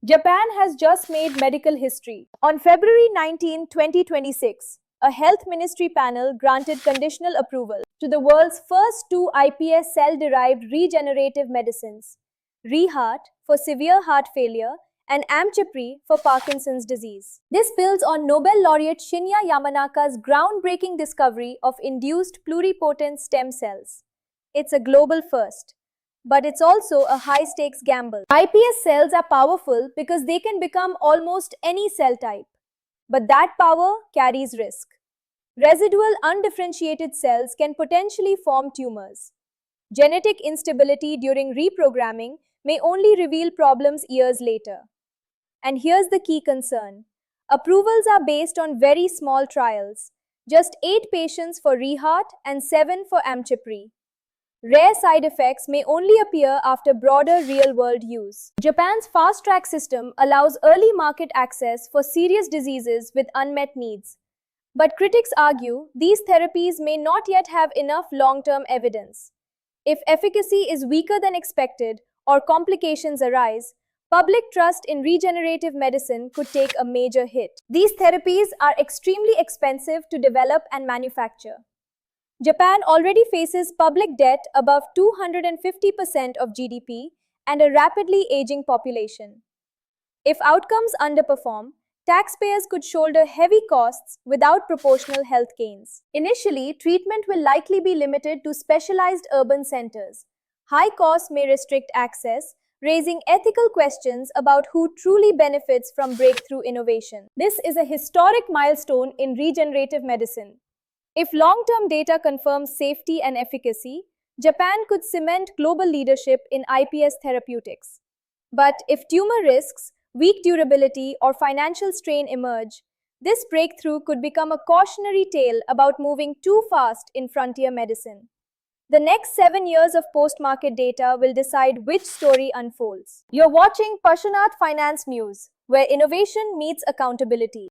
Japan has just made medical history. On February 19, 2026, a health ministry panel granted conditional approval to the world's first two iPS cell-derived regenerative medicines, ReHeart for severe heart failure and Amchepry for Parkinson's disease. This builds on Nobel laureate Shinya Yamanaka's groundbreaking discovery of induced pluripotent stem cells. It's a global first. But it's also a high-stakes gamble. iPS cells are powerful because they can become almost any cell type. But that power carries risk. Residual undifferentiated cells can potentially form tumors. Genetic instability during reprogramming may only reveal problems years later. And here's the key concern. Approvals are based on very small trials. Just 8 patients for ReHeart and 7 for Amchepry. Rare side effects may only appear after broader real-world use. Japan's fast-track system allows early market access for serious diseases with unmet needs. But critics argue these therapies may not yet have enough long-term evidence. If efficacy is weaker than expected or complications arise, public trust in regenerative medicine could take a major hit. These therapies are extremely expensive to develop and manufacture. Japan already faces public debt above 250% of GDP and a rapidly aging population. If outcomes underperform, taxpayers could shoulder heavy costs without proportional health gains. Initially, treatment will likely be limited to specialized urban centers. High costs may restrict access, raising ethical questions about who truly benefits from breakthrough innovation. This is a historic milestone in regenerative medicine. If long-term data confirms safety and efficacy, Japan could cement global leadership in iPS therapeutics. But if tumor risks, weak durability, or financial strain emerge, this breakthrough could become a cautionary tale about moving too fast in frontier medicine. The next 7 years of post-market data will decide which story unfolds. You're watching Passionate Finance News, where innovation meets accountability.